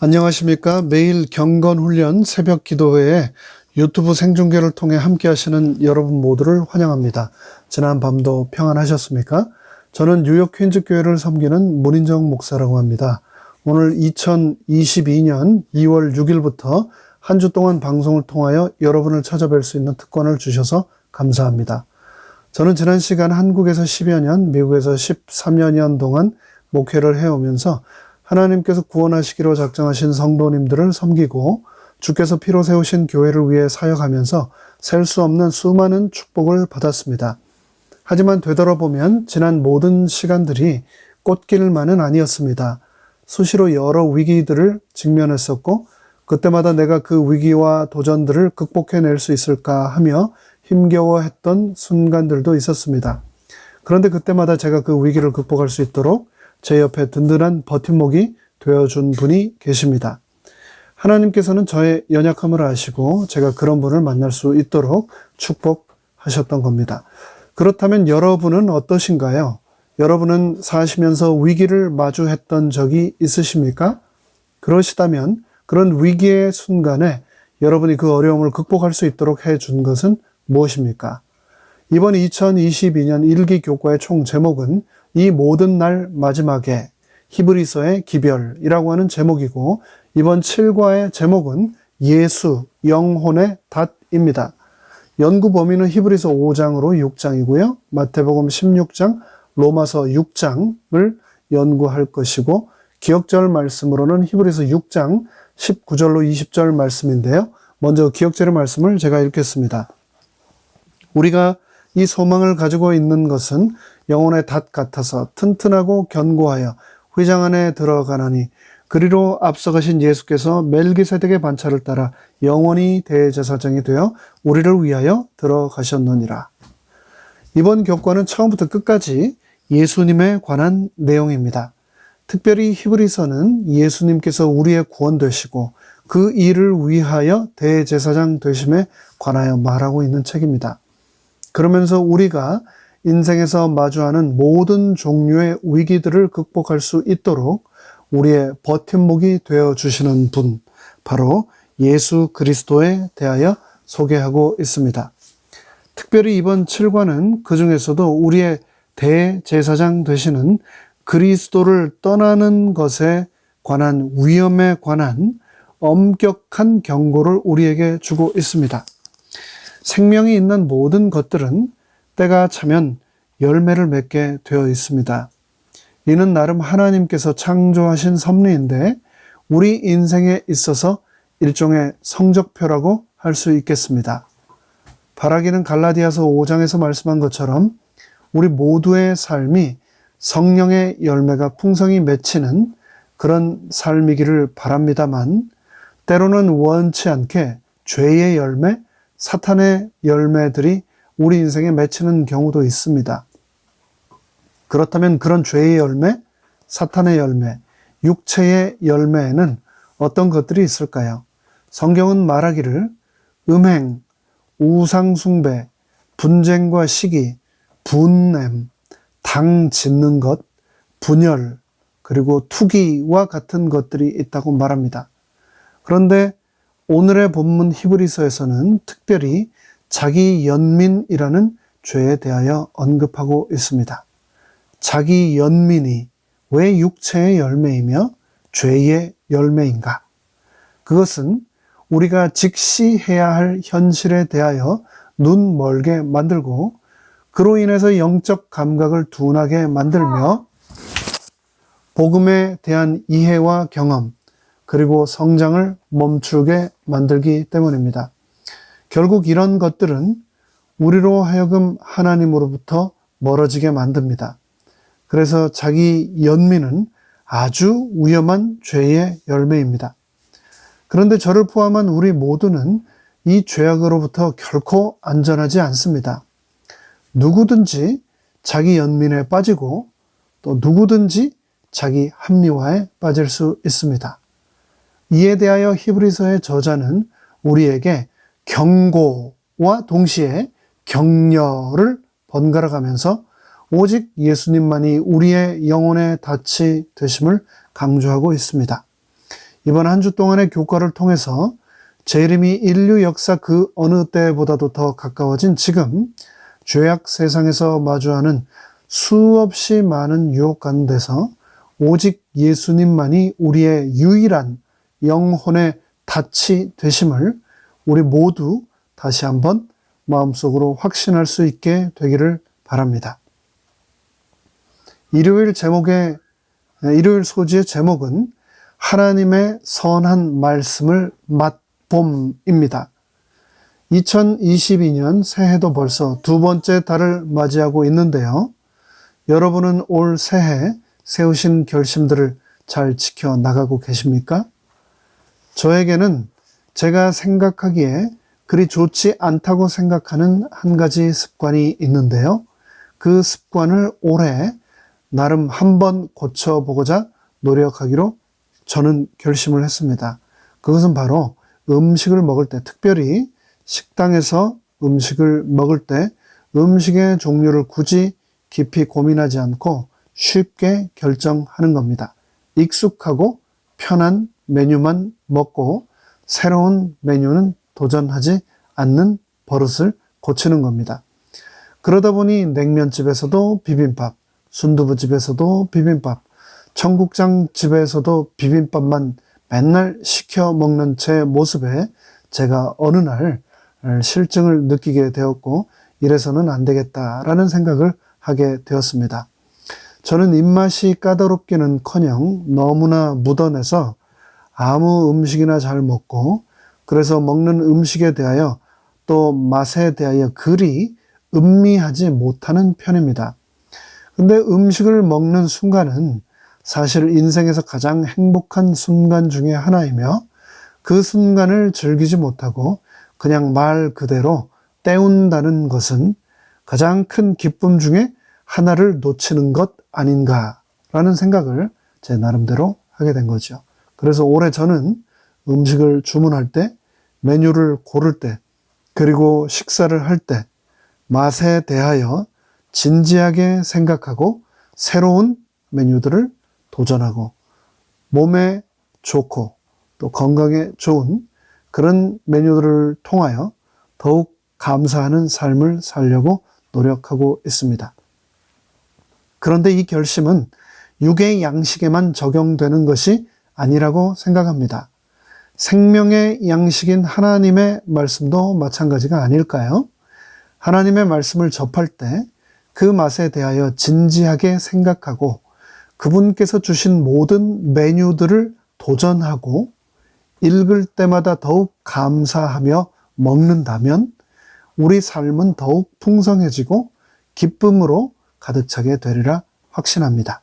안녕하십니까. 매일 경건훈련 새벽 기도회에 유튜브 생중계를 통해 함께 하시는 여러분 모두를 환영합니다. 지난 밤도 평안하셨습니까? 저는 뉴욕 퀸즈 교회를 섬기는 문인정 목사라고 합니다. 오늘 2022년 2월 6일부터 한 주 동안 방송을 통하여 여러분을 찾아뵐 수 있는 특권을 주셔서 감사합니다. 저는 지난 시간 한국에서 10여 년, 미국에서 13여 년 동안 목회를 해오면서 하나님께서 구원하시기로 작정하신 성도님들을 섬기고 주께서 피로 세우신 교회를 위해 사역하면서 셀 수 없는 수많은 축복을 받았습니다. 하지만 되돌아보면 지난 모든 시간들이 꽃길만은 아니었습니다. 수시로 여러 위기들을 직면했었고 그때마다 내가 그 위기와 도전들을 극복해낼 수 있을까 하며 힘겨워했던 순간들도 있었습니다. 그런데 그때마다 제가 그 위기를 극복할 수 있도록 제 옆에 든든한 버팀목이 되어준 분이 계십니다. 하나님께서는 저의 연약함을 아시고 제가 그런 분을 만날 수 있도록 축복하셨던 겁니다. 그렇다면 여러분은 어떠신가요? 여러분은 사시면서 위기를 마주했던 적이 있으십니까? 그러시다면 그런 위기의 순간에 여러분이 그 어려움을 극복할 수 있도록 해준 것은 무엇입니까? 이번 2022년 일기 교과의 총 제목은 이 모든 날 마지막에 히브리서의 기별이라고 하는 제목이고 이번 7과의 제목은 예수, 영혼의 닷입니다. 연구 범위는 히브리서 5장으로 6장이고요. 마태복음 16장, 로마서 6장을 연구할 것이고 기억절 말씀으로는 히브리서 6장 19절로 20절 말씀인데요. 먼저 기억절의 말씀을 제가 읽겠습니다. 우리가 이 소망을 가지고 있는 것은 영혼의 닷 같아서 튼튼하고 견고하여 휘장 안에 들어가나니 그리로 앞서가신 예수께서 멜기세덱의 반차를 따라 영원히 대제사장이 되어 우리를 위하여 들어가셨느니라. 이번 교과는 처음부터 끝까지 예수님에 관한 내용입니다. 특별히 히브리서는 예수님께서 우리의 구원 되시고 그 일을 위하여 대제사장 되심에 관하여 말하고 있는 책입니다. 그러면서 우리가 인생에서 마주하는 모든 종류의 위기들을 극복할 수 있도록 우리의 버팀목이 되어주시는 분, 바로 예수 그리스도에 대하여 소개하고 있습니다. 특별히 이번 7과는 그 중에서도 우리의 대제사장 되시는 그리스도를 떠나는 것에 관한 위험에 관한 엄격한 경고를 우리에게 주고 있습니다. 생명이 있는 모든 것들은 때가 차면 열매를 맺게 되어 있습니다. 이는 나름 하나님께서 창조하신 섭리인데 우리 인생에 있어서 일종의 성적표라고 할 수 있겠습니다. 바라기는 갈라디아서 5장에서 말씀한 것처럼 우리 모두의 삶이 성령의 열매가 풍성히 맺히는 그런 삶이기를 바랍니다만 때로는 원치 않게 죄의 열매, 사탄의 열매들이 우리 인생에 맺히는 경우도 있습니다. 그렇다면 그런 죄의 열매, 사탄의 열매, 육체의 열매에는 어떤 것들이 있을까요? 성경은 말하기를 음행, 우상숭배, 분쟁과 시기, 분냄, 당 짓는 것, 분열, 그리고 투기와 같은 것들이 있다고 말합니다. 그런데 오늘의 본문 히브리서에서는 특별히 자기 연민이라는 죄에 대하여 언급하고 있습니다. 자기 연민이 왜 육체의 열매이며 죄의 열매인가? 그것은 우리가 직시 해야 할 현실에 대하여 눈 멀게 만들고 그로 인해서 영적 감각을 둔하게 만들며 복음에 대한 이해와 경험 그리고 성장을 멈추게 만들기 때문입니다. 결국 이런 것들은 우리로 하여금 하나님으로부터 멀어지게 만듭니다. 그래서 자기 연민은 아주 위험한 죄의 열매입니다. 그런데 저를 포함한 우리 모두는 이 죄악으로부터 결코 안전하지 않습니다. 누구든지 자기 연민에 빠지고 또 누구든지 자기 합리화에 빠질 수 있습니다. 이에 대하여 히브리서의 저자는 우리에게 경고와 동시에 격려를 번갈아 가면서 오직 예수님만이 우리의 영혼의 닻이 되심을 강조하고 있습니다. 이번 한 주 동안의 교과를 통해서 재림이 인류 역사 그 어느 때보다도 더 가까워진 지금 죄악 세상에서 마주하는 수없이 많은 유혹 가운데서 오직 예수님만이 우리의 유일한 영혼의 닻이 되심을 우리 모두 다시 한번 마음속으로 확신할 수 있게 되기를 바랍니다. 일요일 소지의 제목은 하나님의 선한 말씀을 맛봄입니다. 2022년 새해도 벌써 두 번째 달을 맞이하고 있는데요. 여러분은 올 새해 세우신 결심들을 잘 지켜나가고 계십니까? 저에게는 제가 생각하기에 그리 좋지 않다고 생각하는 한 가지 습관이 있는데요. 그 습관을 올해 나름 한번 고쳐보고자 노력하기로 저는 결심을 했습니다. 그것은 바로 음식을 먹을 때, 특별히 식당에서 음식을 먹을 때 음식의 종류를 굳이 깊이 고민하지 않고 쉽게 결정하는 겁니다. 익숙하고 편한 메뉴만 먹고 새로운 메뉴는 도전하지 않는 버릇을 고치는 겁니다. 그러다 보니 냉면집에서도 비빔밥, 순두부집에서도 비빔밥, 청국장집에서도 비빔밥만 맨날 시켜 먹는 제 모습에 제가 어느 날 실증을 느끼게 되었고 이래서는 안 되겠다라는 생각을 하게 되었습니다. 저는 입맛이 까다롭기는커녕 너무나 묻어내서 아무 음식이나 잘 먹고 그래서 먹는 음식에 대하여 또 맛에 대하여 그리 음미하지 못하는 편입니다. 근데 음식을 먹는 순간은 사실 인생에서 가장 행복한 순간 중에 하나이며 그 순간을 즐기지 못하고 그냥 말 그대로 때운다는 것은 가장 큰 기쁨 중에 하나를 놓치는 것 아닌가라는 생각을 제 나름대로 하게 된 거죠. 그래서 올해 저는 음식을 주문할 때, 메뉴를 고를 때, 그리고 식사를 할 때 맛에 대하여 진지하게 생각하고 새로운 메뉴들을 도전하고 몸에 좋고 또 건강에 좋은 그런 메뉴들을 통하여 더욱 감사하는 삶을 살려고 노력하고 있습니다. 그런데 이 결심은 육의 양식에만 적용되는 것이 아니라고 생각합니다. 생명의 양식인 하나님의 말씀도 마찬가지가 아닐까요? 하나님의 말씀을 접할 때 그 맛에 대하여 진지하게 생각하고 그분께서 주신 모든 메뉴들을 도전하고 읽을 때마다 더욱 감사하며 먹는다면 우리 삶은 더욱 풍성해지고 기쁨으로 가득 차게 되리라 확신합니다.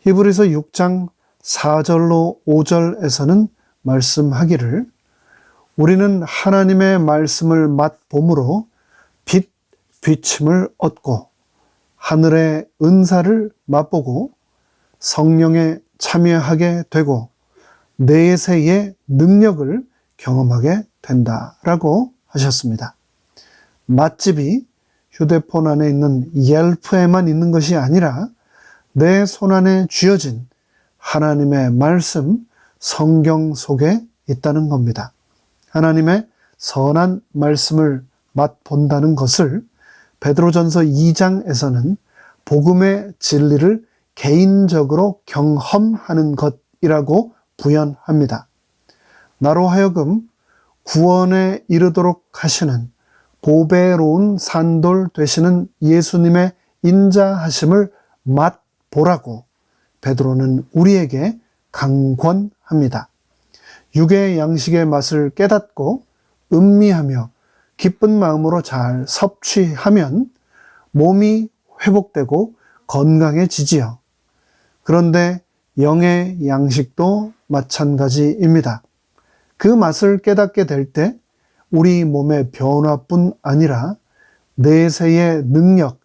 히브리서 6장 4절로 5절에서는 말씀하기를 우리는 하나님의 말씀을 맛봄으로 빛, 비침을 얻고 하늘의 은사를 맛보고 성령에 참여하게 되고 내세의 능력을 경험하게 된다라고 하셨습니다. 맛집이 휴대폰 안에 있는 옐프에만 있는 것이 아니라 내 손 안에 쥐어진 하나님의 말씀, 성경 속에 있다는 겁니다. 하나님의 선한 말씀을 맛본다는 것을 베드로전서 2장에서는 복음의 진리를 개인적으로 경험하는 것이라고 부연합니다. 나로 하여금 구원에 이르도록 하시는 보배로운 산돌 되시는 예수님의 인자하심을 맛보라고 베드로는 우리에게 강권합니다. 육의 양식의 맛을 깨닫고 음미하며 기쁜 마음으로 잘 섭취하면 몸이 회복되고 건강해지지요. 그런데 영의 양식도 마찬가지입니다. 그 맛을 깨닫게 될 때 우리 몸의 변화뿐 아니라 내세의 능력,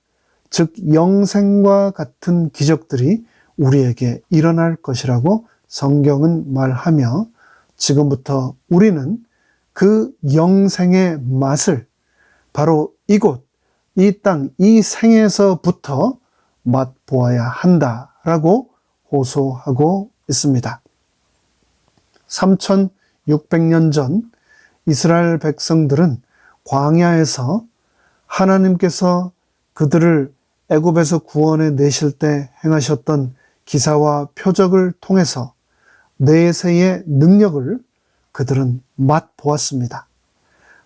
즉 영생과 같은 기적들이 우리에게 일어날 것이라고 성경은 말하며 지금부터 우리는 그 영생의 맛을 바로 이곳, 이 땅, 이 생에서부터 맛보아야 한다라고 호소하고 있습니다. 3600년 전 이스라엘 백성들은 광야에서 하나님께서 그들을 애굽에서 구원해 내실 때 행하셨던 기사와 표적을 통해서 내세의 능력을 그들은 맛보았습니다.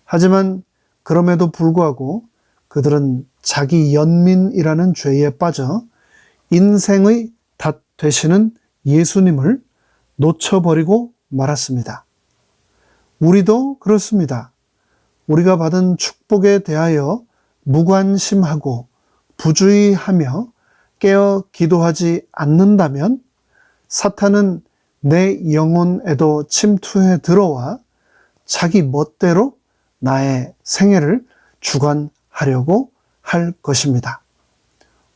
하지만 그럼에도 불구하고 그들은 자기 연민이라는 죄에 빠져 인생의 닷 되시는 예수님을 놓쳐버리고 말았습니다. 우리도 그렇습니다. 우리가 받은 축복에 대하여 무관심하고 부주의하며 깨어 기도하지 않는다면 사탄은 내 영혼에도 침투해 들어와 자기 멋대로 나의 생애를 주관하려고 할 것입니다.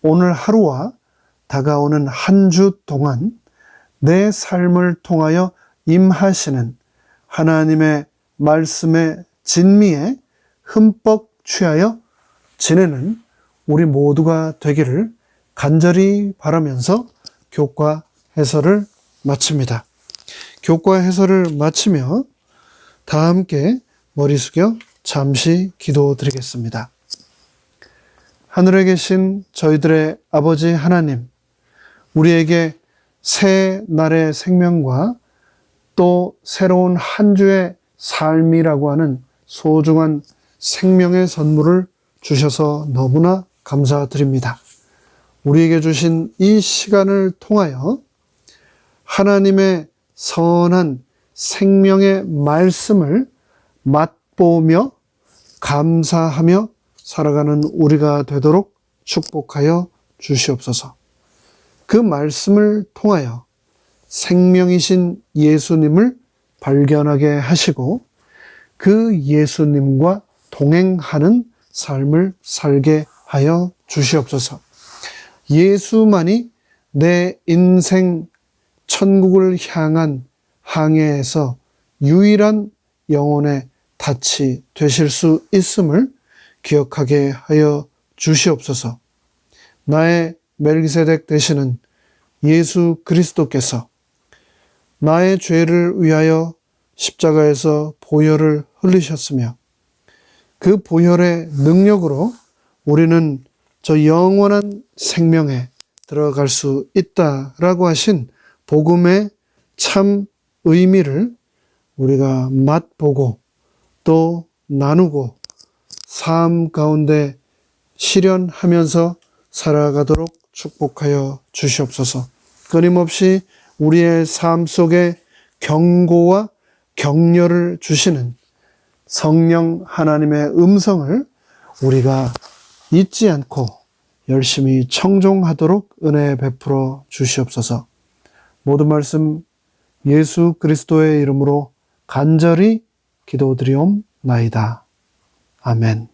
오늘 하루와 다가오는 한 주 동안 내 삶을 통하여 임하시는 하나님의 말씀의 진미에 흠뻑 취하여 지내는 우리 모두가 되기를 간절히 바라면서 교과 해설을 마칩니다. 교과 해설을 마치며 다 함께 머리 숙여 잠시 기도드리겠습니다. 하늘에 계신 저희들의 아버지 하나님, 우리에게 새 날의 생명과 또 새로운 한 주의 삶이라고 하는 소중한 생명의 선물을 주셔서 너무나 감사드립니다. 우리에게 주신 이 시간을 통하여 하나님의 선한 생명의 말씀을 맛보며 감사하며 살아가는 우리가 되도록 축복하여 주시옵소서. 그 말씀을 통하여 생명이신 예수님을 발견하게 하시고 그 예수님과 동행하는 삶을 살게 하여 주시옵소서. 예수만이 내 인생 천국을 향한 항해에서 유일한 영혼의 닻이 되실 수 있음을 기억하게 하여 주시옵소서. 나의 멜기세덱 되시는 예수 그리스도께서 나의 죄를 위하여 십자가에서 보혈을 흘리셨으며 그 보혈의 능력으로 우리는 저 영원한 생명에 들어갈 수 있다라고 하신 복음의 참 의미를 우리가 맛보고 또 나누고 삶 가운데 실현하면서 살아가도록 축복하여 주시옵소서. 끊임없이 우리의 삶 속에 경고와 격려를 주시는 성령 하나님의 음성을 우리가 잊지 않고 열심히 청종하도록 은혜 베풀어 주시옵소서. 모든 말씀 예수 그리스도의 이름으로 간절히 기도드리옵나이다. 아멘.